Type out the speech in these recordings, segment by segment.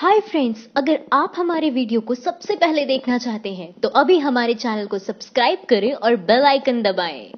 Hi friends, अगर आप हमारे वीडियो को सबसे पहले देखना चाहते हैं तो अभी हमारे चैनल को सब्सक्राइब करें और बेल आइकन दबाएं।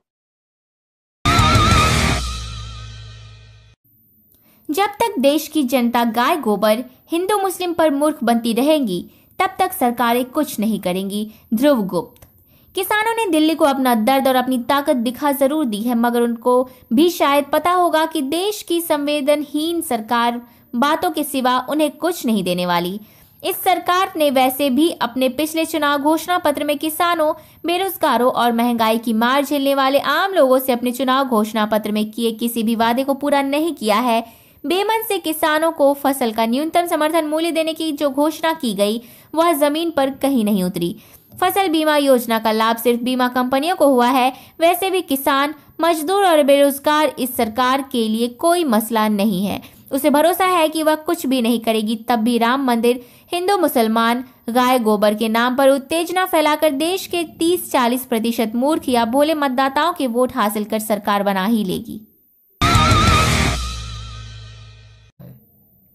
जब तक देश की जनता गाय गोबर हिंदू मुस्लिम पर मूर्ख बनती रहेगी तब तक सरकारें कुछ नहीं करेंगी। ध्रुव गुप्त। किसानों ने दिल्ली को अपना दर्द और अपनी ताकत दिखा जरूर दी है, मगर उनको भी शायद पता होगा कि देश की संवेदनहीन सरकार बातों के सिवा उन्हें कुछ नहीं देने वाली। इस सरकार ने वैसे भी अपने पिछले चुनाव घोषणा पत्र में किसानों, बेरोजगारों और महंगाई की मार झेलने वाले आम लोगों से अपने चुनाव घोषणा पत्र में किए किसी भी वादे को पूरा नहीं किया है। बेमन से किसानों को फसल का न्यूनतम समर्थन मूल्य देने की जो घोषणा की गई वह जमीन पर कहीं नहीं उतरी। फसल बीमा योजना का लाभ सिर्फ बीमा कंपनियों को हुआ है। वैसे भी किसान, मजदूर और बेरोजगार इस सरकार के लिए कोई मसला नहीं है। उसे भरोसा है कि वह कुछ भी नहीं करेगी, तब भी राम मंदिर, हिंदू मुसलमान, गाय गोबर के नाम पर उत्तेजना फैलाकर देश के 30-40% मूर्ख या भोले मतदाताओं के वोट हासिल कर सरकार बना ही लेगी।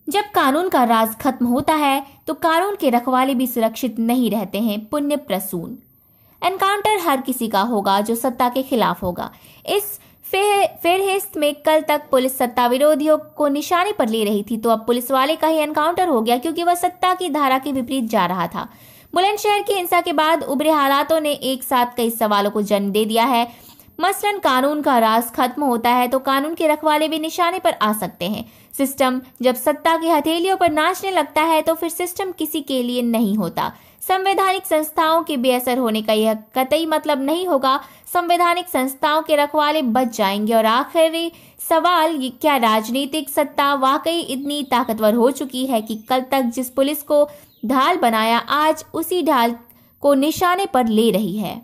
जब कानून का राज खत्म होता है तो कानून के रखवाले भी सुरक्षित नहीं रहते हैं। पुण्य प्रसून। एनकाउंटर हर किसी का होगा जो सत्ता के खिलाफ होगा। इस फेरहिस्त में कल तक पुलिस सत्ता विरोधियों को निशाने पर ले रही थी, तो अब पुलिस वाले का ही एनकाउंटर हो गया क्योंकि वह सत्ता की धारा के विपरीत जा रहा था। बुलंदशहर की हिंसा के बाद उभरे हालातों ने एक साथ कई सवालों को जन्म दे दिया है। मसलन कानून का राज खत्म होता है तो कानून के रखवाले भी निशाने पर आ सकते हैं। सिस्टम जब सत्ता की हथेलियों पर नाचने लगता है तो फिर सिस्टम किसी के लिए नहीं होता। संवैधानिक संस्थाओं के बेअसर होने का यह कतई मतलब नहीं होगा। संवैधानिक संस्थाओं के रखवाले बच जाएंगे। और आखिरी सवाल, क्या राजनीतिक सत्ता वाकई इतनी ताकतवर हो चुकी है कि कल तक जिस पुलिस को ढाल बनाया आज उसी ढाल को निशाने पर ले रही है।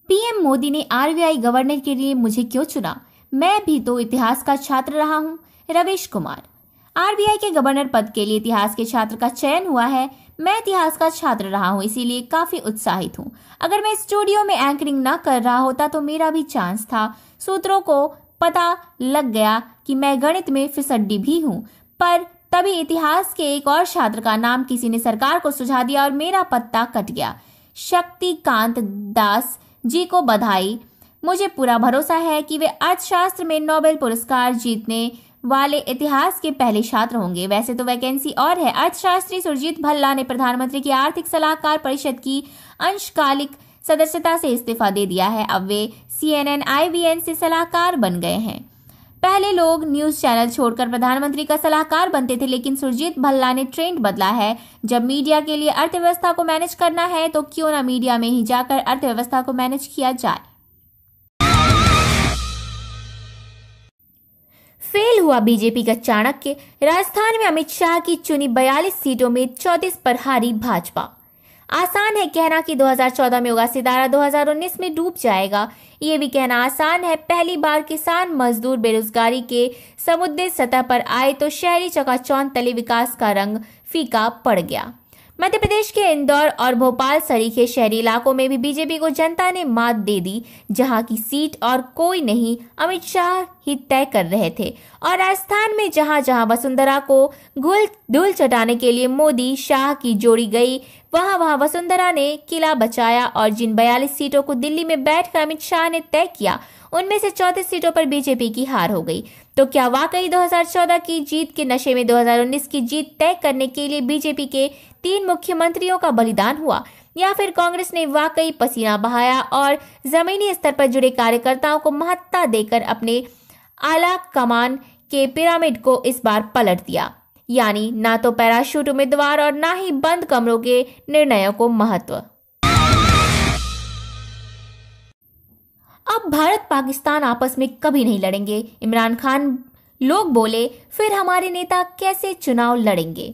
पीएम मोदी ने आरबीआई गवर्नर के लिए मुझे क्यों चुना? मैं भी तो इतिहास का छात्र रहा हूं। रवीश कुमार। आरबीआई के गवर्नर पद के लिए इतिहास के छात्र का चयन हुआ है। मैं इतिहास का छात्र रहा हूं, इसीलिए काफी उत्साहित हूं। अगर मैं स्टूडियो में एंकरिंग न कर रहा होता तो मेरा भी चांस था। सूत्रों को पता लग गया कि मैं गणित में फिसड्डी भी हूं, पर तभी इतिहास के एक और छात्र का नाम किसी ने सरकार को सुझा दिया और मेरा पत्ता कट गया। शक्तिकांत दास जी को बधाई। मुझे पूरा भरोसा है कि वे अर्थशास्त्र में नोबेल पुरस्कार जीतने वाले इतिहास के पहले छात्र होंगे। वैसे तो वैकेंसी और है। अर्थशास्त्री सुरजीत भल्ला ने प्रधानमंत्री की आर्थिक सलाहकार परिषद की अंशकालिक सदस्यता से इस्तीफा दे दिया है। अब वे CNN IVN से सलाहकार बन गए हैं। पहले लोग न्यूज चैनल छोड़कर प्रधानमंत्री का सलाहकार बनते थे, लेकिन सुरजीत भल्ला ने ट्रेंड बदला है। जब मीडिया के लिए अर्थव्यवस्था को मैनेज करना है तो क्यों ना मीडिया में ही जाकर अर्थव्यवस्था को मैनेज किया जाए। फेल हुआ बीजेपी का चाणक्य। राजस्थान में अमित शाह की चुनी 42 सीटों में 34 पर हारी भाजपा। आसान है कहना कि 2014 में उगा सितारा 2019 में डूब जाएगा। ये भी कहना आसान है। पहली बार किसान, मजदूर, बेरोजगारी के समुद्र सतह पर आए तो शहरी चकाचौंध तले विकास का रंग फीका पड़ गया। मध्य प्रदेश के इंदौर और भोपाल सरीखे शहरी इलाकों में भी बीजेपी को जनता ने मात दे दी, जहां की सीट और कोई नहीं, अमित शाह ही तय कर रहे थे। और राजस्थान में जहां जहां वसुंधरा को धूल चटाने के लिए मोदी शाह की जोड़ी गई, वहां वहां वसुंधरा ने किला बचाया। और जिन 42 सीटों को दिल्ली में बैठकर अमित शाह ने तय किया, उनमें से 34 सीटों पर बीजेपी की हार हो गई। तो क्या वाकई 2014 की जीत के नशे में 2019 की जीत तय करने के लिए बीजेपी के 3 मुख्यमंत्रियों का बलिदान हुआ, या फिर कांग्रेस ने वाकई पसीना बहाया और जमीनी स्तर पर जुड़े कार्यकर्ताओं को महत्ता देकर अपने आला कमान के पिरामिड को इस बार पलट दिया? यानी ना तो पैराशूट उम्मीदवार और ना ही बंद कमरों के निर्णयों को महत्व। अब भारत पाकिस्तान आपस में कभी नहीं लड़ेंगे। इमरान खान लोग बोले, फिर हमारे नेता कैसे चुनाव लड़ेंगे?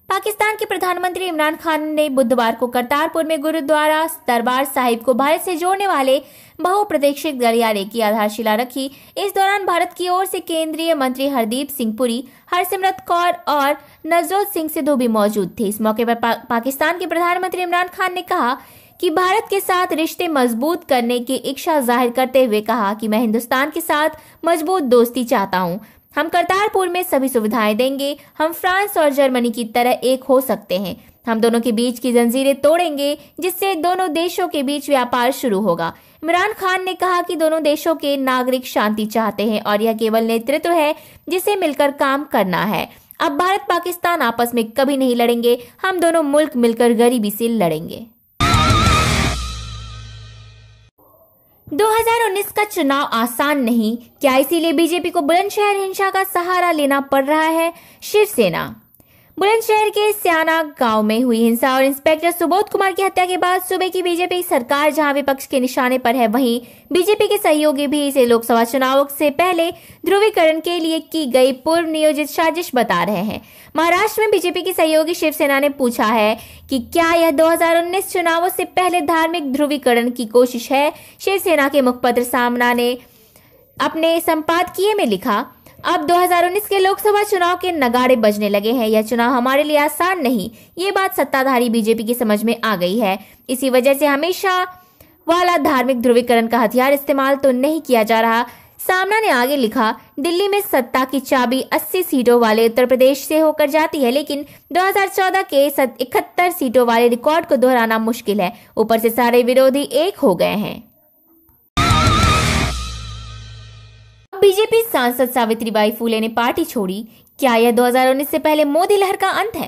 पाकिस्तान के प्रधानमंत्री इमरान खान ने बुधवार को करतारपुर में गुरुद्वारा दरबार साहिब को भारत से जोड़ने वाले बहुप्रतीक्षित गलियारे की आधारशिला रखी। इस दौरान भारत की ओर से केंद्रीय मंत्री हरदीप सिंह पुरी, हरसिमरत कौर और नवजोत सिंह सिद्धू भी मौजूद थे। इस मौके पर पाकिस्तान के प्रधानमंत्री इमरान खान ने कहा कि भारत के साथ रिश्ते मजबूत करने की इच्छा जाहिर करते हुए कहा कि मैं हिंदुस्तान के साथ मजबूत दोस्ती चाहता हूं। हम करतारपुर में सभी सुविधाएं देंगे। हम फ्रांस और जर्मनी की तरह एक हो सकते हैं। हम दोनों के बीच की जंजीरें तोड़ेंगे, जिससे दोनों देशों के बीच व्यापार शुरू होगा। इमरान खान ने कहा कि दोनों देशों के नागरिक शांति चाहते हैं और यह केवल नेतृत्व है जिसे मिलकर काम करना है। अब भारत पाकिस्तान आपस में कभी नहीं लड़ेंगे, हम दोनों मुल्क मिलकर गरीबी से लड़ेंगे। 2019 का चुनाव आसान नहीं, क्या इसीलिए बीजेपी को बुलंदशहर हिंसा का सहारा लेना पड़ रहा है? शिवसेना। बुलंदशहर के स्याना गांव में हुई हिंसा और इंस्पेक्टर सुबोध कुमार की हत्या के बाद सूबे की बीजेपी सरकार जहां विपक्ष के निशाने पर है, वहीं बीजेपी के सहयोगी भी इसे लोकसभा चुनावों से पहले ध्रुवीकरण के लिए की गई पूर्व नियोजित साजिश बता रहे हैं। महाराष्ट्र में बीजेपी की सहयोगी शिवसेना ने पूछा है कि क्या यह 2019 चुनावों से पहले धार्मिक ध्रुवीकरण की कोशिश है? शिवसेना के मुखपत्र सामना ने अपने संपादकीय में लिखा, अब 2019 के लोकसभा चुनाव के नगाड़े बजने लगे हैं। यह चुनाव हमारे लिए आसान नहीं, ये बात सत्ताधारी बीजेपी की समझ में आ गई है। इसी वजह से हमेशा वाला धार्मिक ध्रुवीकरण का हथियार इस्तेमाल तो नहीं किया जा रहा। सामना ने आगे लिखा, दिल्ली में सत्ता की चाबी 80 सीटों वाले उत्तर प्रदेश से होकर जाती है, लेकिन 2014 के 71 सीटों वाले रिकॉर्ड को दोहराना मुश्किल है। ऊपर से सारे विरोधी एक हो गए हैं। बीजेपी सांसद सावित्रीबाई फूले ने पार्टी छोड़ी, क्या यह 2019 से पहले मोदी लहर का अंत है?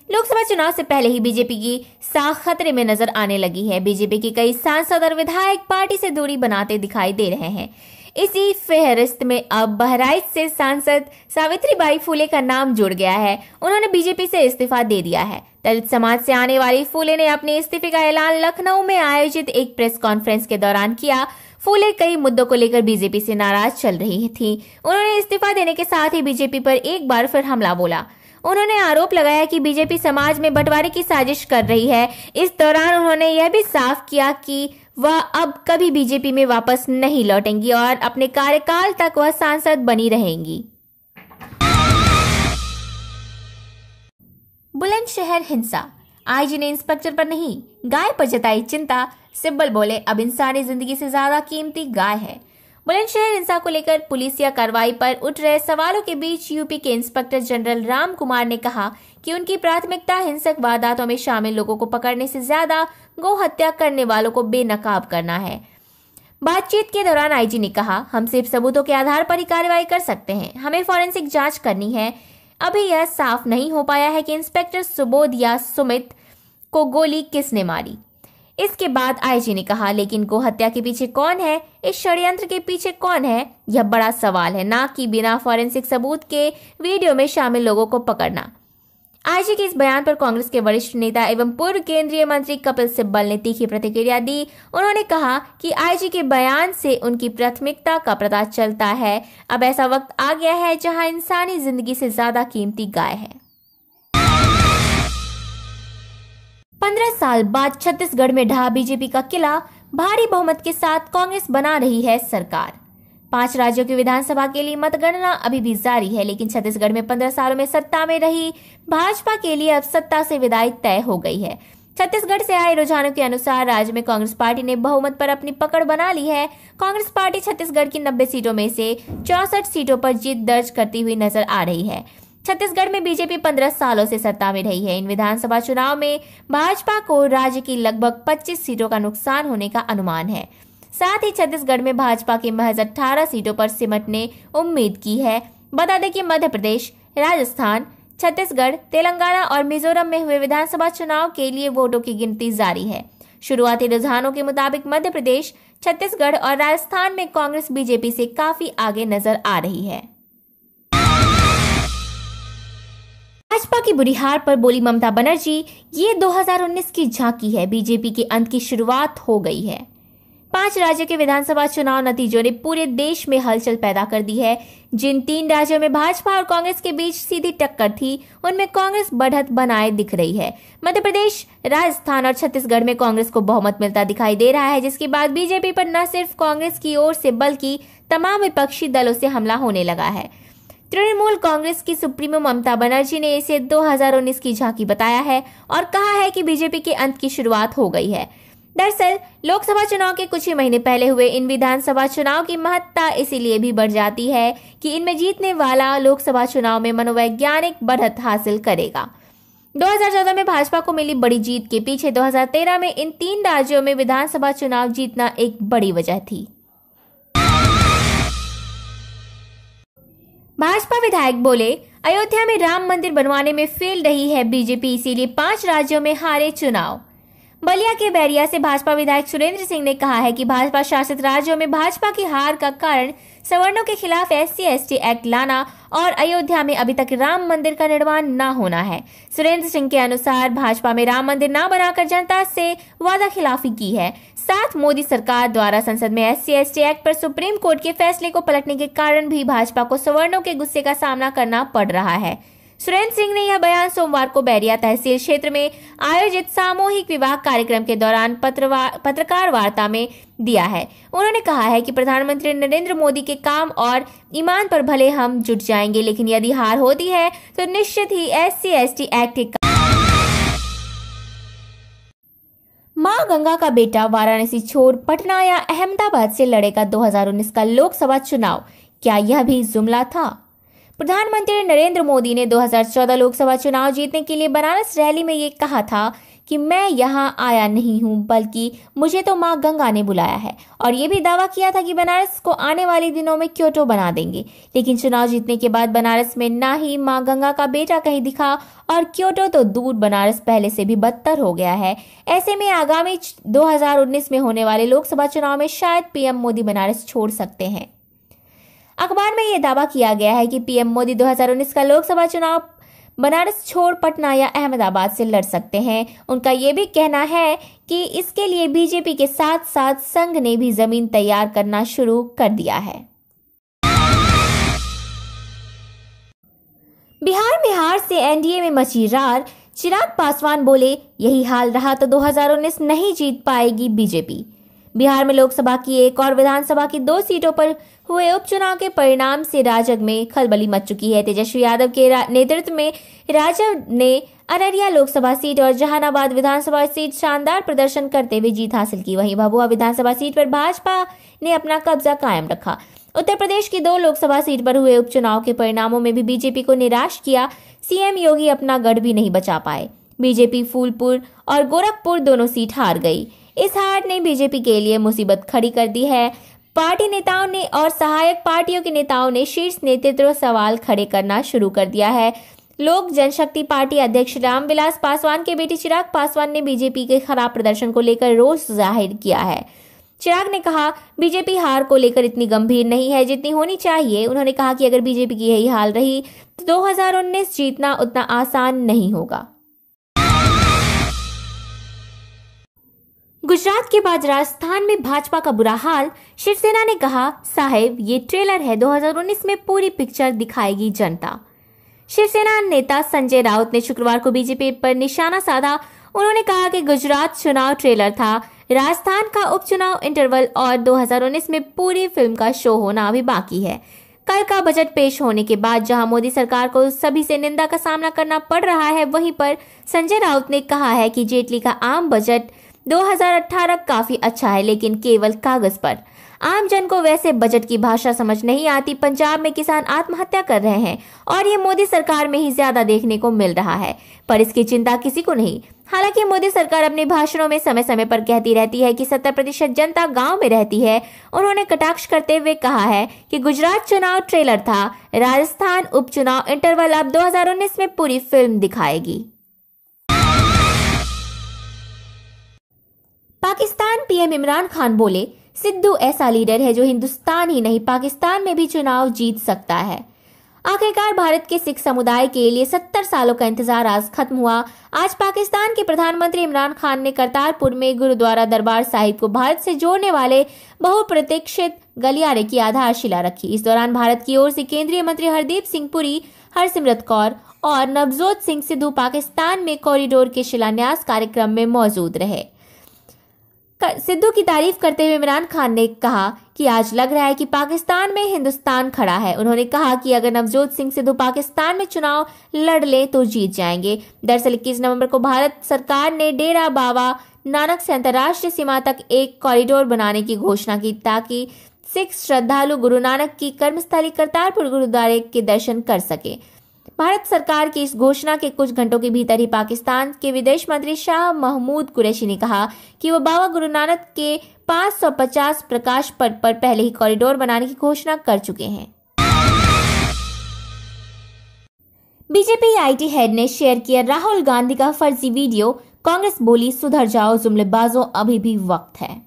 लोकसभा चुनाव से पहले ही बीजेपी की साख खतरे में नजर आने लगी है। बीजेपी के कई सांसद और विधायक पार्टी से दूरी बनाते दिखाई दे रहे हैं। इसी फेहरिस्त में अब बहराइच से सांसद सावित्रीबाई फूले का नाम जुड़ गया है। उन्होंने बीजेपी से इस्तीफा दे दिया है। दलित समाज से आने वाली फूले ने अपने इस्तीफे का ऐलान लखनऊ में आयोजित एक प्रेस कॉन्फ्रेंस के दौरान किया। फूले कई मुद्दों को लेकर बीजेपी से नाराज चल रही थी। उन्होंने इस्तीफा देने के साथ ही बीजेपी पर एक बार फिर हमला बोला। उन्होंने आरोप लगाया कि बीजेपी समाज में बंटवारे की साजिश कर रही है। इस दौरान उन्होंने यह भी साफ किया कि वह अब कभी बीजेपी में वापस नहीं लौटेंगी और अपने कार्यकाल तक वह सांसद बनी रहेंगी। बुलंदशहर हिंसा, आईजी ने इंस्पेक्टर पर नहीं गाय पर जताई चिंता। सिब्बल बोले, अब इंसानी जिंदगी से ज्यादा कीमती गाय है। बुलंदशहर हिंसा को लेकर पुलिसिया कार्रवाई पर उठ रहे सवालों के बीच यूपी के इंस्पेक्टर जनरल राम कुमार ने कहा कि उनकी प्राथमिकता हिंसक वारदातों में शामिल लोगों को पकड़ने से ज्यादा गौ हत्या करने वालों को बेनकाब करना है। बातचीत के दौरान आईजी ने कहा, हम सिर्फ सबूतों के आधार पर ही कार्रवाई कर सकते हैं, हमें फॉरेंसिक जांच करनी है। अभी यह साफ नहीं हो पाया है कि इंस्पेक्टर सुबोध या सुमित को गोली किसने मारी। इसके बाद आईजी ने कहा, लेकिन गो हत्या के पीछे कौन है, इस षड्यंत्र के पीछे कौन है, यह बड़ा सवाल है, ना कि बिना फॉरेंसिक सबूत के वीडियो में शामिल लोगों को पकड़ना। आईजी के इस बयान पर कांग्रेस के वरिष्ठ नेता एवं पूर्व केंद्रीय मंत्री कपिल सिब्बल ने तीखी प्रतिक्रिया दी। उन्होंने कहा कि आईजी के बयान से उनकी प्राथमिकता का पता चलता है। अब ऐसा वक्त आ गया है जहां इंसानी जिंदगी से ज्यादा कीमती गाय है। 15 साल बाद छत्तीसगढ़ में ढहा बीजेपी का किला, भारी बहुमत के साथ कांग्रेस बना रही है सरकार। 5 राज्यों की विधानसभा के लिए मतगणना अभी भी जारी है, लेकिन छत्तीसगढ़ में 15 सालों में सत्ता में रही भाजपा के लिए अब सत्ता से विदाई तय हो गई है। छत्तीसगढ़ से आए रुझानों के अनुसार राज्य में कांग्रेस पार्टी ने बहुमत पर अपनी पकड़ बना ली है। कांग्रेस पार्टी छत्तीसगढ़ की 90 सीटों में से 64 सीटों पर जीत दर्ज करती हुई नजर आ रही है। छत्तीसगढ़ में बीजेपी 15 सालों से सत्ता में रही है। इन विधानसभा चुनाव में भाजपा को राज्य की लगभग 25 सीटों का नुकसान होने का अनुमान है। साथ ही छत्तीसगढ़ में भाजपा की महज 18 सीटों पर सिमटने उम्मीद की है। बता दें कि मध्य प्रदेश, राजस्थान, छत्तीसगढ़, तेलंगाना और मिजोरम में हुए विधानसभा चुनाव के लिए वोटों की गिनती जारी है। शुरुआती रुझानों के मुताबिक मध्य प्रदेश, छत्तीसगढ़ और राजस्थान में कांग्रेस बीजेपी से काफी आगे नजर आ रही है। भाजपा की बुरी हार पर बोली ममता बनर्जी, ये 2019 की झांकी है, बीजेपी के अंत की शुरुआत हो गई है। 5 राज्यों के विधानसभा चुनाव नतीजों ने पूरे देश में हलचल पैदा कर दी है। जिन 3 राज्यों में भाजपा और कांग्रेस के बीच सीधी टक्कर थी, उनमें कांग्रेस बढ़त बनाए दिख रही है। मध्य प्रदेश, राजस्थान और छत्तीसगढ़ में कांग्रेस को बहुमत मिलता दिखाई दे रहा है, जिसके बाद बीजेपी पर न सिर्फ कांग्रेस की ओर से बल्कि तमाम विपक्षी दलों से हमला होने लगा है। तृणमूल कांग्रेस की सुप्रीमो ममता बनर्जी ने इसे 2019 की झांकी बताया है और कहा है कि बीजेपी के अंत की शुरुआत हो गई है। दरअसल लोकसभा चुनाव के कुछ ही महीने पहले हुए इन विधानसभा चुनाव की महत्ता इसीलिए भी बढ़ जाती है कि इनमें जीतने वाला लोकसभा चुनाव में मनोवैज्ञानिक बढ़त हासिल करेगा। 2014 में भाजपा को मिली बड़ी जीत के पीछे 2013 में इन 3 राज्यों में विधानसभा चुनाव जीतना एक बड़ी वजह थी। भाजपा विधायक बोले, अयोध्या में राम मंदिर बनवाने में फेल रही है बीजेपी, इसीलिए 5 राज्यों में हारे चुनाव। बलिया के बैरिया से भाजपा विधायक सुरेंद्र सिंह ने कहा है कि भाजपा शासित राज्यों में भाजपा की हार का कारण सवर्णों के खिलाफ SC/ST एक्ट लाना और अयोध्या में अभी तक राम मंदिर का निर्माण न होना है। सुरेंद्र सिंह के अनुसार भाजपा में राम मंदिर न बनाकर जनता से वादा खिलाफी की है। साथ मोदी सरकार द्वारा संसद में SC/ST एक्ट पर सुप्रीम कोर्ट के फैसले को पलटने के कारण भी भाजपा को सवर्णों के गुस्से का सामना करना पड़ रहा है। सुरेंद्र सिंह ने यह बयान सोमवार को बैरिया तहसील क्षेत्र में आयोजित सामूहिक विवाह कार्यक्रम के दौरान पत्रकार वार्ता में दिया है। उन्होंने कहा है कि प्रधानमंत्री नरेंद्र मोदी के काम और ईमान पर भले हम जुट जाएंगे, लेकिन यदि हार होती है तो निश्चित ही SC/ST एक्ट के। मां गंगा का बेटा वाराणसी छोड़ पटना या अहमदाबाद से लड़ेगा 2019 का लोकसभा चुनाव, क्या यह भी जुमला था? प्रधानमंत्री नरेंद्र मोदी ने 2014 लोकसभा चुनाव जीतने के लिए बनारस रैली में ये कहा था कि मैं यहां आया नहीं हूं, बल्कि मुझे तो मां गंगा ने बुलाया है, और ये भी दावा किया था कि बनारस को आने वाले दिनों में क्योटो बना देंगे। लेकिन चुनाव जीतने के बाद बनारस में ना ही मां गंगा का बेटा कहीं दिखा और क्योटो तो दूर, बनारस पहले से भी बदतर हो गया है। ऐसे में आगामी 2019 में होने वाले लोकसभा चुनाव में शायद PM मोदी बनारस छोड़ सकते हैं। अखबार में यह दावा किया गया है कि PM मोदी 2019 का लोकसभा चुनाव बनारस छोड़ पटना या अहमदाबाद से लड़ सकते हैं। उनका यह भी कहना है कि इसके लिए बीजेपी के साथ साथ संघ ने भी जमीन तैयार करना शुरू कर दिया है। बिहार में हार से NDA में मची रार, चिराग पासवान बोले, यही हाल रहा तो 2019 नहीं जीत पाएगी बीजेपी। बिहार में लोकसभा की एक और विधानसभा की 2 सीटों पर हुए उपचुनाव के परिणाम से राजग में खलबली मच चुकी है। तेजस्वी यादव के नेतृत्व में राजग ने अररिया लोकसभा सीट और जहानाबाद विधानसभा सीट शानदार प्रदर्शन करते हुए जीत हासिल की। वहीं भभुआ विधानसभा सीट पर भाजपा ने अपना कब्जा कायम रखा। उत्तर प्रदेश की 2 लोकसभा सीट पर हुए उपचुनाव के परिणामों में भी बीजेपी को निराश किया। CM योगी अपना गढ़ भी नहीं बचा पाए। बीजेपी फूलपुर और गोरखपुर दोनों सीट हार गई। इस हार ने बीजेपी के लिए मुसीबत खड़ी कर दी है। पार्टी नेताओं ने और सहायक पार्टियों के नेताओं ने शीर्ष नेतृत्व सवाल खड़े करना शुरू कर दिया है। लोक जनशक्ति पार्टी अध्यक्ष रामविलास पासवान के बेटे चिराग पासवान ने बीजेपी के खराब प्रदर्शन को लेकर रोष जाहिर किया है। चिराग ने कहा, बीजेपी हार को लेकर इतनी गंभीर नहीं है जितनी होनी चाहिए। उन्होंने कहा कि अगर बीजेपी की यही हाल रही तो 2019 जीतना उतना आसान नहीं होगा। गुजरात के बाद राजस्थान में भाजपा का बुरा हाल, शिवसेना ने कहा, साहेब ये ट्रेलर है, 2019 में पूरी पिक्चर दिखाएगी जनता। शिवसेना नेता संजय राउत ने शुक्रवार को बीजेपी पर निशाना साधा। उन्होंने कहा कि गुजरात चुनाव ट्रेलर था, राजस्थान का उपचुनाव इंटरवल और 2019 में पूरी फिल्म का शो होना अभी बाकी है। कल का बजट पेश होने के बाद जहां मोदी सरकार को सभी से निंदा का सामना करना पड़ रहा है, वहीं पर संजय राउत ने कहा है कि जेटली का आम बजट 2018 काफी अच्छा है, लेकिन केवल कागज पर। आम जन को वैसे बजट की भाषा समझ नहीं आती। पंजाब में किसान आत्महत्या कर रहे हैं और ये मोदी सरकार में ही ज्यादा देखने को मिल रहा है, पर इसकी चिंता किसी को नहीं। हालांकि मोदी सरकार अपने भाषणों में समय समय पर कहती रहती है कि 70% जनता गांव में रहती है। उन्होंने कटाक्ष करते हुए कहा है कि गुजरात चुनाव ट्रेलर था, राजस्थान उपचुनाव इंटरवल अब 2019 में पूरी फिल्म दिखाएगी। पाकिस्तान PM इमरान खान बोले, सिद्धू ऐसा लीडर है जो हिंदुस्तान ही नहीं पाकिस्तान में भी चुनाव जीत सकता है। आखिरकार भारत के सिख समुदाय के लिए 70 सालों का इंतजार आज खत्म हुआ। आज पाकिस्तान के प्रधानमंत्री इमरान खान ने करतारपुर में गुरुद्वारा दरबार साहिब को भारत से जोड़ने वाले बहुप्रतीक्षित गलियारे की आधारशिला रखी। इस दौरान भारत की ओर से केंद्रीय मंत्री हरदीप सिंह पुरी, हरसिमरत कौर और नवजोत सिंह सिद्धू पाकिस्तान में कॉरिडोर के शिलान्यास कार्यक्रम में मौजूद रहे। सिद्धू की तारीफ करते हुए इमरान खान ने कहा कि आज लग रहा है कि पाकिस्तान में हिंदुस्तान खड़ा है। उन्होंने कहा कि अगर नवजोत सिंह सिद्धू पाकिस्तान में चुनाव लड़ ले तो जीत जाएंगे। दरअसल 21 नवंबर को भारत सरकार ने डेरा बाबा नानक से अंतर्राष्ट्रीय सीमा तक एक कॉरिडोर बनाने की घोषणा की ताकि सिख श्रद्धालु गुरु नानक की कर्मस्थली करतारपुर गुरुद्वारे के दर्शन कर सके। भारत सरकार की इस घोषणा के कुछ घंटों के भीतर ही पाकिस्तान के विदेश मंत्री शाह महमूद कुरैशी ने कहा कि वो बाबा गुरु नानक के 550 प्रकाश पर्व पर पहले ही कॉरिडोर बनाने की घोषणा कर चुके हैं। बीजेपी आईटी हेड ने शेयर किया राहुल गांधी का फर्जी वीडियो। कांग्रेस बोली सुधर जाओ जुमलेबाजों, अभी भी वक्त है।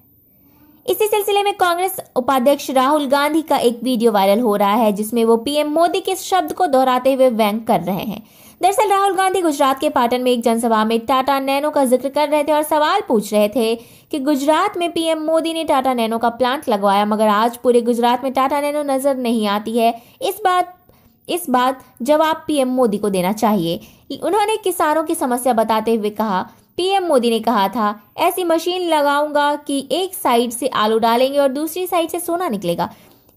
इसी सिलसिले में कांग्रेस उपाध्यक्ष राहुल गांधी का एक वीडियो वायरल हो रहा है जिसमें वो पीएम मोदी के शब्द को दोहराते हुए व्यंग कर रहे हैं। दरअसल राहुल गांधी गुजरात के पाटन में एक जनसभा में टाटा नैनो का जिक्र कर रहे थे और सवाल पूछ रहे थे कि गुजरात में पीएम मोदी ने टाटा नैनो का प्लांट लगवाया मगर आज पूरे गुजरात में टाटा नैनो नजर नहीं आती है। इस बात जवाब पीएम मोदी को देना चाहिए। उन्होंने किसानों की समस्या बताते हुए कहा, पीएम मोदी ने कहा था ऐसी मशीन लगाऊंगा कि एक साइड से आलू डालेंगे और दूसरी साइड से सोना निकलेगा,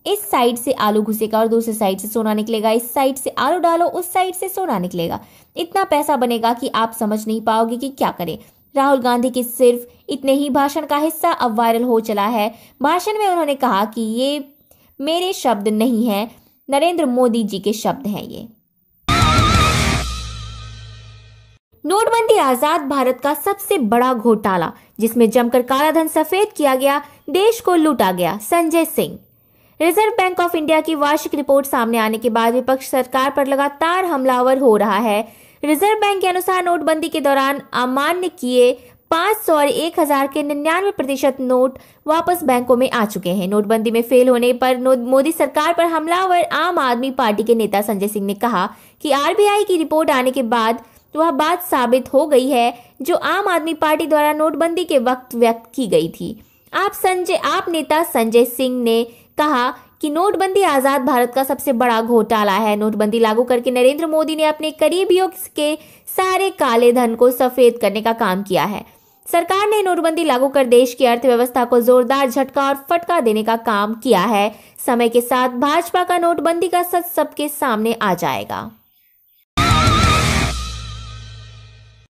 इस साइड से आलू घुसेगा और दूसरी साइड से सोना निकलेगा, इस साइड से आलू डालो उस साइड से सोना निकलेगा, इतना पैसा बनेगा कि आप समझ नहीं पाओगे कि क्या करें। राहुल गांधी के सिर्फ इतने ही भाषण का हिस्सा अब वायरल हो चला है। भाषण में उन्होंने कहा कि ये मेरे शब्द नहीं है, नरेंद्र मोदी जी के शब्द हैं ये। नोटबंदी आजाद भारत का सबसे बड़ा घोटाला जिसमें जमकर कालाधन सफेद किया गया, देश को लूटा गया। Sanjay Singh. Reserve bank of India की वार्षिक रिपोर्ट सामने आने के बाद विपक्ष सरकार पर लगातार हमलावर हो रहा है। रिजर्व बैंक के अनुसार नोटबंदी के दौरान अमान्य किए 500 और 1000 के 99% नोट वापस बैंकों में आ चुके हैं। नोटबंदी में फेल होने पर मोदी सरकार पर हमलावर आम आदमी पार्टी के नेता संजय सिंह ने कहा कि आरबीआई की रिपोर्ट आने के बाद वह बात साबित हो गई है जो आम आदमी पार्टी द्वारा नोटबंदी के वक्त व्यक्त की गई थी। आप नेता संजय सिंह ने कहा कि नोटबंदी आजाद भारत का सबसे बड़ा घोटाला है। नोटबंदी लागू करके नरेंद्र मोदी ने अपने करीबियों के सारे काले धन को सफेद करने का काम किया है। सरकार ने नोटबंदी लागू कर देश की अर्थव्यवस्था को जोरदार झटका और फटका देने का काम किया है। समय के साथ भाजपा का नोटबंदी का सच सबके सामने आ जाएगा।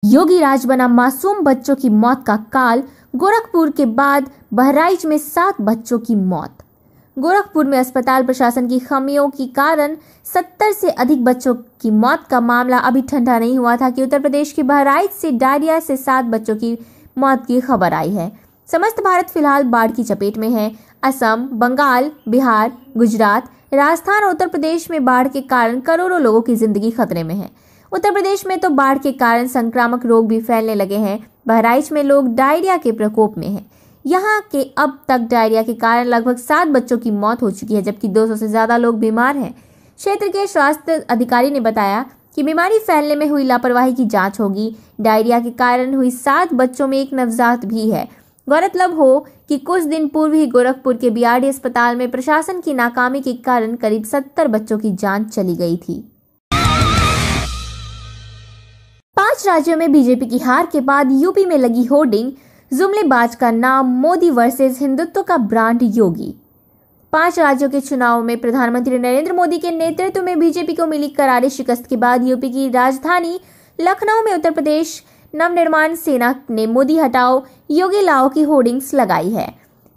योगी राज बना मासूम बच्चों की मौत का काल। गोरखपुर के बाद बहराइच में 7 बच्चों की मौत। गोरखपुर में अस्पताल प्रशासन की खामियों के कारण 70 से अधिक बच्चों की मौत का मामला अभी ठंडा नहीं हुआ था कि उत्तर प्रदेश के बहराइच से डायरिया से 7 बच्चों की मौत की खबर आई है। समस्त भारत फिलहाल बाढ़ की चपेट में है। असम, बंगाल, बिहार, गुजरात, राजस्थान और उत्तर प्रदेश में बाढ़ के कारण करोड़ों लोगों की जिंदगी खतरे में है। उत्तर प्रदेश में तो बाढ़ के कारण संक्रामक रोग भी फैलने लगे हैं। बहराइच में लोग डायरिया के प्रकोप में हैं। यहाँ के अब तक डायरिया के कारण लगभग 7 बच्चों की मौत हो चुकी है जबकि 200 से ज्यादा लोग बीमार हैं। क्षेत्र के स्वास्थ्य अधिकारी ने बताया कि बीमारी फैलने में हुई लापरवाही की जांच होगी। डायरिया के कारण हुई 7 बच्चों में एक नवजात भी है। गौरतलब हो कि कुछ दिन पूर्व ही गोरखपुर के बीआरडी अस्पताल में प्रशासन की नाकामी के कारण करीब 70 बच्चों की जान चली गई थी। 5 राज्यों में बीजेपी की हार के बाद यूपी में लगी होर्डिंग। जुमलेबाज का नाम मोदी वर्सेस हिंदुत्व का ब्रांड योगी। 5 राज्यों के चुनाव में प्रधानमंत्री नरेंद्र मोदी के नेतृत्व में बीजेपी को मिली करारी शिकस्त के बाद यूपी की राजधानी लखनऊ में उत्तर प्रदेश नवनिर्माण सेना ने मोदी हटाओ योगी लाओ की होर्डिंग्स लगाई है।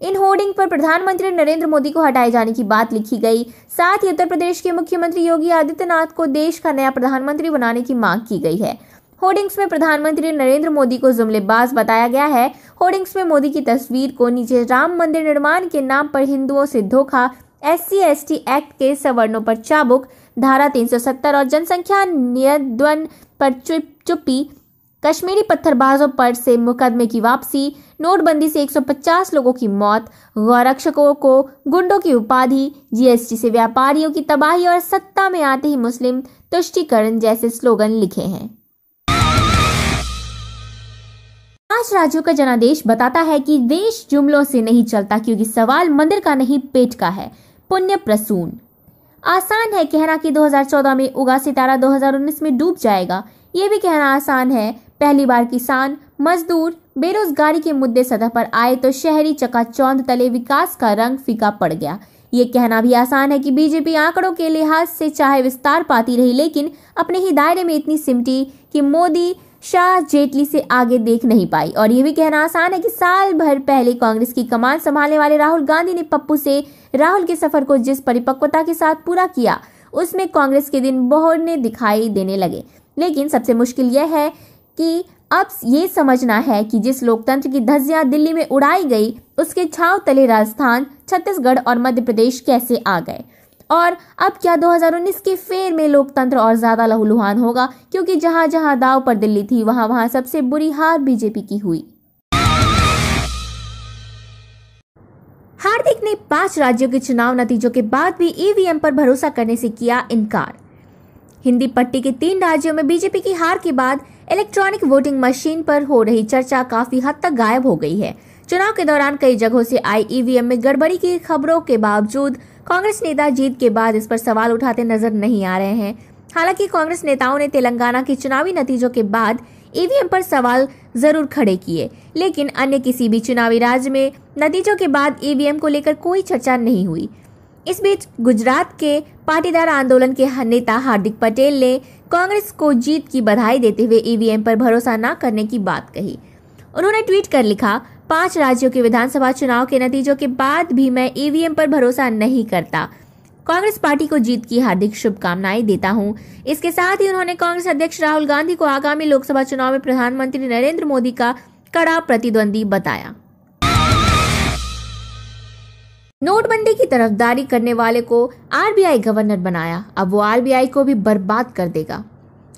इन होर्डिंग पर प्रधानमंत्री नरेंद्र मोदी को हटाए जाने की बात लिखी गई। साथ ही उत्तर प्रदेश के मुख्यमंत्री योगी आदित्यनाथ को देश का नया प्रधानमंत्री बनाने की मांग की गई है। होर्डिंग्स में प्रधानमंत्री नरेंद्र मोदी को जुमलेबाज बताया गया है। होर्डिंग्स में मोदी की तस्वीर को नीचे राम मंदिर निर्माण के नाम पर हिंदुओं से धोखा, SC/ST एक्ट के सवर्णों पर चाबुक, धारा 370 और जनसंख्या नियंत्रण पर चुप्पी, कश्मीरी पत्थरबाजों पर से मुकदमे की वापसी, नोटबंदी से 150 लोगों की मौत, गौरक्षकों को गुंडों की उपाधि, GST से व्यापारियों की तबाही और सत्ता में आते ही मुस्लिम तुष्टीकरण जैसे स्लोगन लिखे हैं। 5 राज्यों का जनादेश बताता है कि देश जुमलों से नहीं चलता क्योंकि सवाल मंदिर का नहीं पेट का है। पुण्य प्रसून। आसान है कहना कि 2014 में उगा सितारा 2019 में डूब जाएगा। ये भी कहना आसान है। पहली बार किसान, मजदूर, बेरोजगारी के मुद्दे सतह पर आए तो शहरी चकाचौंध तले विकास का रंग फीका पड़ गया। ये कहना भी आसान है कि बीजेपी आंकड़ों के लिहाज से चाहे विस्तार पाती रही, लेकिन अपने ही दायरे में इतनी सिमटी कि मोदी शाह जेटली से आगे देख नहीं पाई। और ये भी कहना आसान है कि साल भर पहले कांग्रेस की कमान संभालने वाले राहुल गांधी ने पप्पू से राहुल के सफर को जिस परिपक्वता के साथ पूरा किया, उसमें कांग्रेस के दिन बहुरने दिखाई देने लगे। लेकिन सबसे मुश्किल यह है कि अब ये समझना है कि जिस लोकतंत्र की धज्जियां दिल्ली में उड़ाई गई, उसके छांव तले राजस्थान, छत्तीसगढ़ और मध्य प्रदेश कैसे आ गए। और अब क्या 2019 के फेर में लोकतंत्र और ज्यादा लहूलुहान होगा, क्योंकि जहां जहां दांव पर दिल्ली थी, वहां वहां सबसे बुरी हार बीजेपी की हुई। हार्दिक ने 5 राज्यों के चुनाव नतीजों के बाद भी ईवीएम पर भरोसा करने से किया इनकार। हिंदी पट्टी के 3 राज्यों में बीजेपी की हार के बाद इलेक्ट्रॉनिक वोटिंग मशीन पर हो रही चर्चा काफी हद तक गायब हो गई है। चुनाव के दौरान कई जगहों से आई ईवीएम में गड़बड़ी की खबरों के बावजूद कांग्रेस नेता जीत के बाद इस पर सवाल उठाते नजर नहीं आ रहे हैं। हालांकि कांग्रेस नेताओं ने तेलंगाना के चुनावी नतीजों के बाद ईवीएम पर सवाल जरूर खड़े किए, लेकिन अन्य किसी भी चुनावी राज्य में नतीजों के बाद ईवीएम को लेकर कोई चर्चा नहीं हुई। इस बीच गुजरात के पाटीदार आंदोलन के नेता हार्दिक पटेल ने कांग्रेस को जीत की बधाई देते हुए ईवीएम पर भरोसा न करने की बात कही। उन्होंने ट्वीट कर लिखा, 5 राज्यों के विधानसभा चुनाव के नतीजों के बाद भी मैं ईवीएम पर भरोसा नहीं करता। कांग्रेस पार्टी को जीत की हार्दिक शुभकामनाएं देता हूं। इसके साथ ही उन्होंने कांग्रेस अध्यक्ष राहुल गांधी को आगामी लोकसभा चुनाव में प्रधानमंत्री नरेंद्र मोदी का कड़ा प्रतिद्वंदी बताया। नोटबंदी की तरफदारी करने वाले को आरबीआई गवर्नर बनाया, अब वो आरबीआई को भी बर्बाद कर देगा।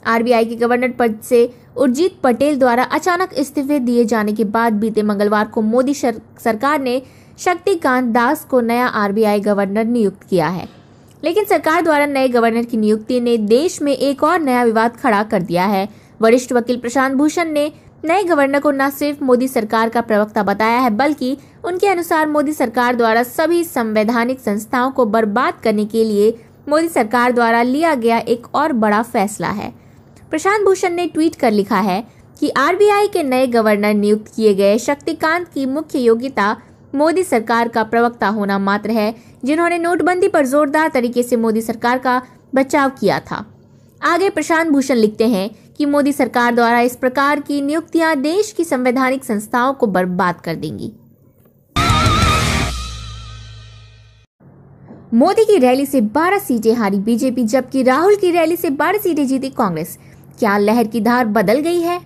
आरबीआई के गवर्नर पद से उर्जित पटेल द्वारा अचानक इस्तीफे दिए जाने के बाद बीते मंगलवार को मोदी सरकार ने शक्तिकांत दास को नया आरबीआई गवर्नर नियुक्त किया है। लेकिन सरकार द्वारा नए गवर्नर की नियुक्ति ने देश में एक और नया विवाद खड़ा कर दिया है। वरिष्ठ वकील प्रशांत भूषण ने नए गवर्नर को न सिर्फ मोदी सरकार का प्रवक्ता बताया है, बल्कि उनके अनुसार मोदी सरकार द्वारा सभी संवैधानिक संस्थाओं को बर्बाद करने के लिए मोदी सरकार द्वारा लिया गया एक और बड़ा फैसला है। प्रशांत भूषण ने ट्वीट कर लिखा है कि आरबीआई के नए गवर्नर नियुक्त किए गए शक्तिकांत की मुख्य योग्यता मोदी सरकार का प्रवक्ता होना मात्र है, जिन्होंने नोटबंदी पर जोरदार तरीके से मोदी सरकार का बचाव किया था। आगे प्रशांत भूषण लिखते हैं कि मोदी सरकार द्वारा इस प्रकार की नियुक्तियां देश की संवैधानिक संस्थाओं को बर्बाद कर देंगी। मोदी की रैली से 12 सीटें हारी बीजेपी, जबकि राहुल की रैली से 12 सीटें जीती कांग्रेस। क्या लहर की धार बदल गई है?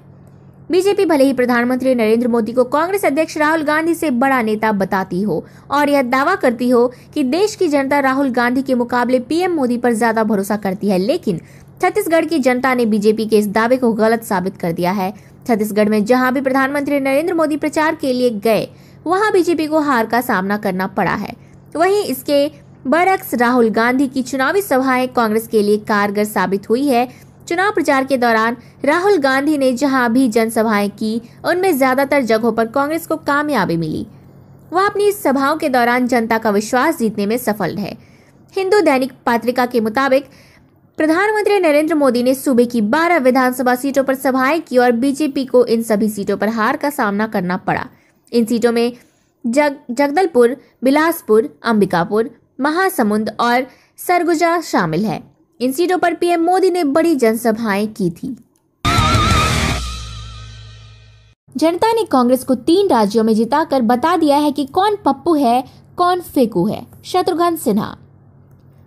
बीजेपी भले ही प्रधानमंत्री नरेंद्र मोदी को कांग्रेस अध्यक्ष राहुल गांधी से बड़ा नेता बताती हो और यह दावा करती हो कि देश की जनता राहुल गांधी के मुकाबले पीएम मोदी पर ज्यादा भरोसा करती है, लेकिन छत्तीसगढ़ की जनता ने बीजेपी के इस दावे को गलत साबित कर दिया है। छत्तीसगढ़ में जहां भी प्रधानमंत्री नरेंद्र मोदी प्रचार के लिए गए, वहां बीजेपी को हार का सामना करना पड़ा है। वहीं इसके बरअक्स राहुल गांधी की चुनावी सभाएं कांग्रेस के लिए कारगर साबित हुई है। चुनाव प्रचार के दौरान राहुल गांधी ने जहां भी जनसभाएं की, उनमें ज्यादातर जगहों पर कांग्रेस को कामयाबी मिली। वह अपनी सभाओं के दौरान जनता का विश्वास जीतने में सफल रहे। हिंदू दैनिक पत्रिका के मुताबिक प्रधानमंत्री नरेंद्र मोदी ने सूबे की 12 विधानसभा सीटों पर सभाएं की और बीजेपी को इन सभी सीटों पर हार का सामना करना पड़ा। इन सीटों में जगदलपुर, बिलासपुर, अंबिकापुर, महासमुंद और सरगुजा शामिल है। इन सीटों पर पीएम मोदी ने बड़ी जनसभाएं की थी। जनता ने कांग्रेस को 3 राज्यों में जिताकर बता दिया है कि कौन पप्पू है, कौन फेंकू है। शत्रुघ्न सिन्हा।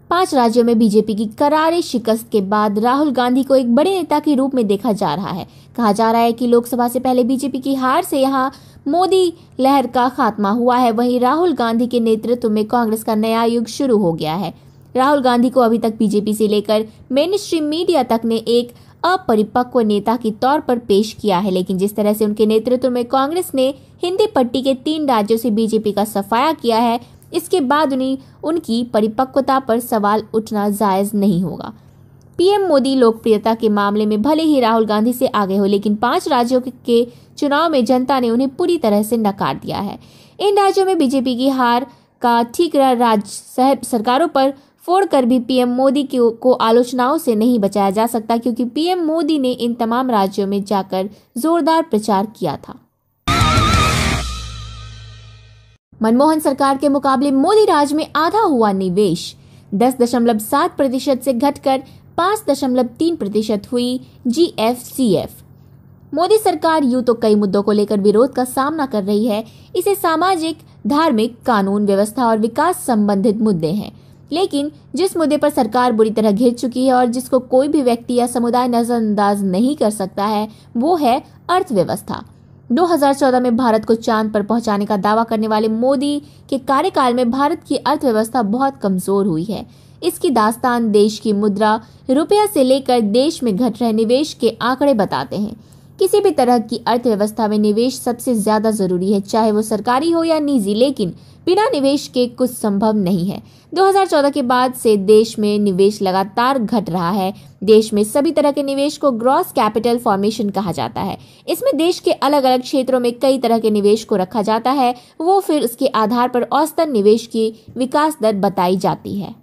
5 राज्यों में बीजेपी की करारी शिकस्त के बाद राहुल गांधी को एक बड़े नेता के रूप में देखा जा रहा है। कहा जा रहा है कि लोकसभा से पहले बीजेपी की हार से यहां मोदी लहर का खात्मा हुआ है। वहीं राहुल गांधी के नेतृत्व में कांग्रेस का नया युग शुरू हो गया है। राहुल गांधी को अभी तक बीजेपी से लेकर मेन स्ट्रीम मीडिया तक ने एक अपरिपक्व नेता के तौर पर पेश किया है, लेकिन जिस तरह से उनके नेतृत्व में कांग्रेस ने हिंदी पट्टी के 3 राज्यों से बीजेपी का सफाया किया है, इसके बाद उनकी परिपक्वता पर सवाल उठना जायज नहीं होगा। पीएम मोदी लोकप्रियता के मामले में भले ही राहुल गांधी से आगे हो, लेकिन 5 राज्यों के चुनाव में जनता ने उन्हें पूरी तरह से नकार दिया है। इन राज्यों में बीजेपी की हार का ठीकरा राज्य सरकारों पर फोड़कर भी पीएम मोदी को आलोचनाओं से नहीं बचाया जा सकता, क्योंकि पीएम मोदी ने इन तमाम राज्यों में जाकर जोरदार प्रचार किया था। मनमोहन सरकार के मुकाबले मोदी राज में आधा हुआ निवेश, 10.7% से घटकर 5.3% हुई GFCF। मोदी सरकार यूं तो कई मुद्दों को लेकर विरोध का सामना कर रही है। इसे सामाजिक, धार्मिक, कानून व्यवस्था और विकास संबंधित मुद्दे हैं। लेकिन जिस मुद्दे पर सरकार बुरी तरह घिर चुकी है और जिसको कोई भी व्यक्ति या समुदाय नजरअंदाज नहीं कर सकता है, वो है अर्थव्यवस्था। 2014 में भारत को चांद पर पहुंचाने का दावा करने वाले मोदी के कार्यकाल में भारत की अर्थव्यवस्था बहुत कमजोर हुई है। इसकी दास्तान देश की मुद्रा, रुपया से लेकर देश में घट रहे निवेश के आंकड़े बताते हैं। किसी भी तरह की अर्थव्यवस्था में निवेश सबसे ज्यादा जरूरी है, चाहे वो सरकारी हो या निजी, लेकिन बिना निवेश के कुछ संभव नहीं है। 2014 के बाद से देश में निवेश लगातार घट रहा है। देश में सभी तरह के निवेश को ग्रॉस कैपिटल फॉर्मेशन कहा जाता है। इसमें देश के अलग अलग क्षेत्रों में कई तरह के निवेश को रखा जाता है, वो फिर उसके आधार पर औसतन निवेश की विकास दर बताई जाती है।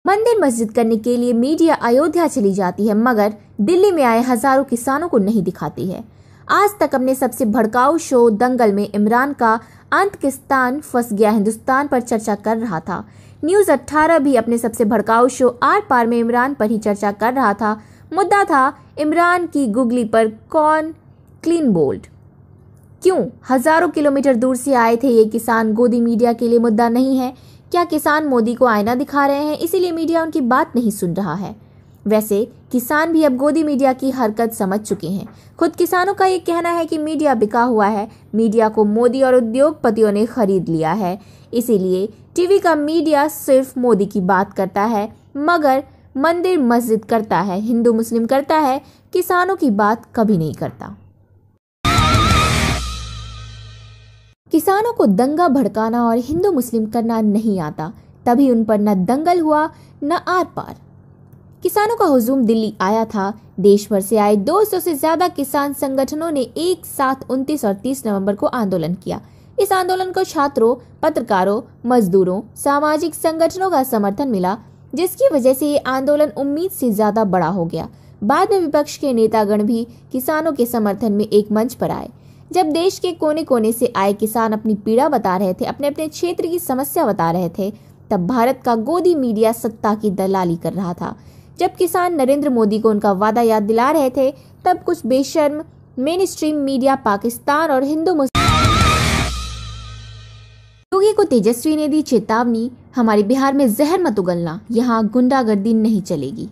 मंदिर मस्जिद करने के लिए मीडिया अयोध्या चली जाती है, मगर दिल्ली में आए हजारों किसानों को नहीं दिखाती है। आज तक अपने सबसे भड़काऊ शो दंगल में इमरान का अंतकिस्तान फंस गया हिंदुस्तान पर चर्चा कर रहा था। न्यूज़ 18 भी अपने सबसे भड़काऊ शो आर पार में इमरान पर ही चर्चा कर रहा था। मुद्दा था इमरान की गुगली पर कौन क्लीन बोल्ड। क्यों हजारों किलोमीटर दूर से आए थे ये किसान गोदी मीडिया के लिए मुद्दा नहीं है? क्या किसान मोदी को आईना दिखा रहे हैं, इसीलिए मीडिया उनकी बात नहीं सुन रहा है? वैसे किसान भी अब गोदी मीडिया की हरकत समझ चुके हैं। खुद किसानों का ये कहना है कि मीडिया बिका हुआ है, मीडिया को मोदी और उद्योगपतियों ने खरीद लिया है, इसीलिए टीवी का मीडिया सिर्फ मोदी की बात करता है, मगर मंदिर मस्जिद करता है, हिंदू मुस्लिम करता है, किसानों की बात कभी नहीं करता। किसानों को दंगा भड़काना और हिंदू मुस्लिम करना नहीं आता, तभी उन पर न दंगल हुआ न आर पार। किसानों का हुजूम दिल्ली आया था। देश भर से आए 200 से ज्यादा किसान संगठनों ने एक साथ 29 और 30 नवंबर को आंदोलन किया। इस आंदोलन को छात्रों, पत्रकारों, मजदूरों, सामाजिक संगठनों का समर्थन मिला, जिसकी वजह से ये आंदोलन उम्मीद से ज्यादा बड़ा हो गया। बाद में विपक्ष के नेतागण भी किसानों के समर्थन में एक मंच पर आए। जब देश के कोने कोने से आए किसान अपनी पीड़ा बता रहे थे, अपने अपने क्षेत्र की समस्या बता रहे थे, तब भारत का गोदी मीडिया सत्ता की दलाली कर रहा था। जब किसान नरेंद्र मोदी को उनका वादा याद दिला रहे थे, तब कुछ बेशर्म मेन स्ट्रीम मीडिया पाकिस्तान और हिंदू मुस्लिम योगी को तेजस्वी ने दी चेतावनी, हमारे बिहार में जहर मत उगलना, यहाँ गुंडागर्दी नहीं चलेगी।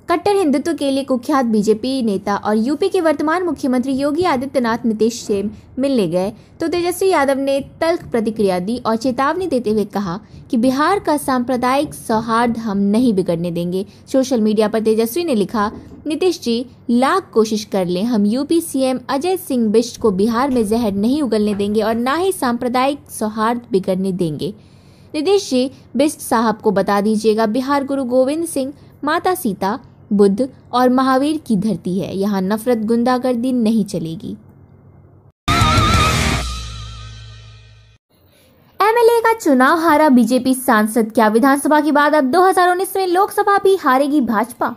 कट्टर हिंदुत्व के लिए कुख्यात बीजेपी नेता और यूपी के वर्तमान मुख्यमंत्री योगी आदित्यनाथ नीतीश से मिलने गए तो तेजस्वी यादव ने तल्ख प्रतिक्रिया दी और चेतावनी देते हुए कहा कि बिहार का सांप्रदायिक सौहार्द हम नहीं बिगड़ने देंगे। सोशल मीडिया पर तेजस्वी ने लिखा, नीतीश जी लाख कोशिश कर लें, हम यूपी सीएम अजय सिंह बिष्ट को बिहार में जहर नहीं उगलने देंगे और ना ही सांप्रदायिक सौहार्द बिगड़ने देंगे। नीतीश जी बिष्ट साहब को बता दीजिएगा, बिहार गुरु गोविंद सिंह, माता सीता, बुद्ध और महावीर की धरती है, यहाँ नफरत गुंडागर्दी नहीं चलेगी। एमएलए का चुनाव हारा बीजेपी सांसद, क्या विधानसभा के बाद अब 2019 में लोकसभा भी हारेगी भाजपा?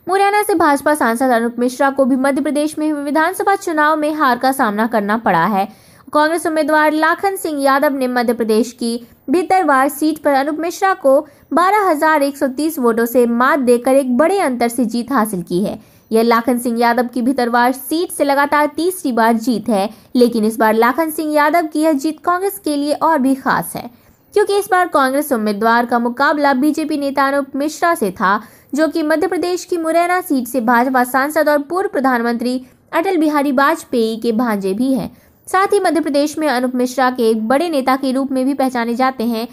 मुरैना से भाजपा सांसद अनूप मिश्रा को भी मध्य प्रदेश में विधानसभा चुनाव में हार का सामना करना पड़ा है। कांग्रेस उम्मीदवार लाखन सिंह यादव ने मध्य प्रदेश की भीतरवार सीट पर अनूप मिश्रा को 12,130 वोटों से मात देकर एक बड़े अंतर से जीत हासिल की है। यह लाखन सिंह यादव की भीतरवार सीट से लगातार तीसरी बार जीत है, लेकिन इस बार लाखन सिंह यादव की यह जीत कांग्रेस के लिए और भी खास है, क्योंकि इस बार कांग्रेस उम्मीदवार का मुकाबला बीजेपी नेता अनूप मिश्रा से था, जो कि मध्य प्रदेश की मुरैना सीट से भाजपा सांसद और पूर्व प्रधानमंत्री अटल बिहारी वाजपेयी के भांजे भी हैं। साथ ही मध्य प्रदेश में अनूप मिश्रा के एक बड़े नेता के रूप में भी पहचाने जाते हैं।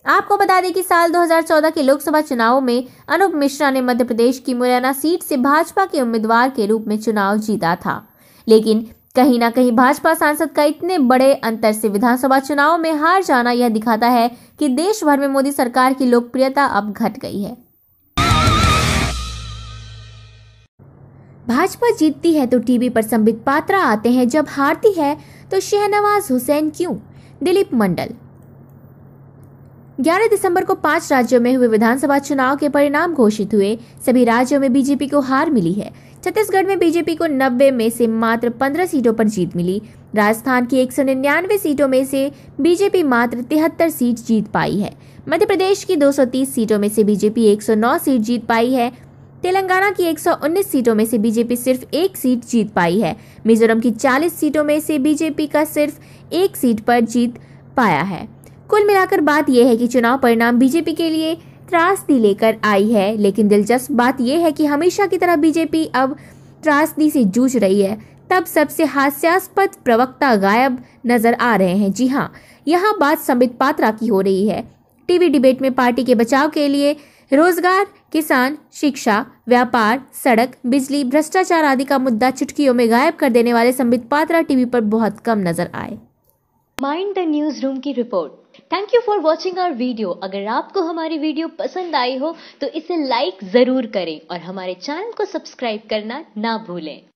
आपको बता दें कि साल 2014 के लोकसभा चुनाव में अनूप मिश्रा ने मध्य प्रदेश की मुरैना सीट से भाजपा के उम्मीदवार के रूप में चुनाव जीता था, लेकिन कहीं ना कहीं भाजपा सांसद का इतने बड़े अंतर से विधानसभा चुनाव में हार जाना यह दिखाता है कि देश भर में मोदी सरकार की लोकप्रियता अब घट गई है। भाजपा जीतती है तो टीवी पर संबित पात्रा आते हैं, जब हारती है तो शहनवाज हुसैन क्यों? दिलीप मंडल। 11 दिसंबर को 5 राज्यों में हुए विधानसभा चुनाव के परिणाम घोषित हुए। सभी राज्यों में बीजेपी को हार मिली है। छत्तीसगढ़ में बीजेपी को 90 में से मात्र 15 सीटों पर जीत मिली। राजस्थान की 199 सीटों में से बीजेपी मात्र 73 सीट जीत पाई है। मध्य प्रदेश की 230 सीटों में से बीजेपी 109 सीट जीत पाई है। तेलंगाना की 119 सीटों में से बीजेपी सिर्फ 1 सीट जीत पाई है। मिजोरम की 40 सीटों में से बीजेपी का सिर्फ 1 सीट पर जीत पाया है। कुल मिलाकर बात यह है कि चुनाव परिणाम बीजेपी के लिए त्रासदी लेकर आई है, लेकिन दिलचस्प बात यह है कि हमेशा की तरह बीजेपी अब त्रासदी से जूझ रही है। तब सबसे हास्यास्पद प्रवक्ता गायब नजर आ रहे हैं। जी हाँ, यहाँ बात संबित पात्रा की हो रही है। टीवी डिबेट में पार्टी के बचाव के लिए रोजगार, किसान, शिक्षा, व्यापार, सड़क, बिजली, भ्रष्टाचार आदि का मुद्दा चुटकियों में गायब कर देने वाले संबित पात्रा टीवी पर बहुत कम नजर आए। माइंड द न्यूज रूम की रिपोर्ट। Thank you for watching our video. अगर आपको हमारी वीडियो पसंद आई हो तो इसे लाइक जरूर करें और हमारे चैनल को सब्सक्राइब करना ना भूलें।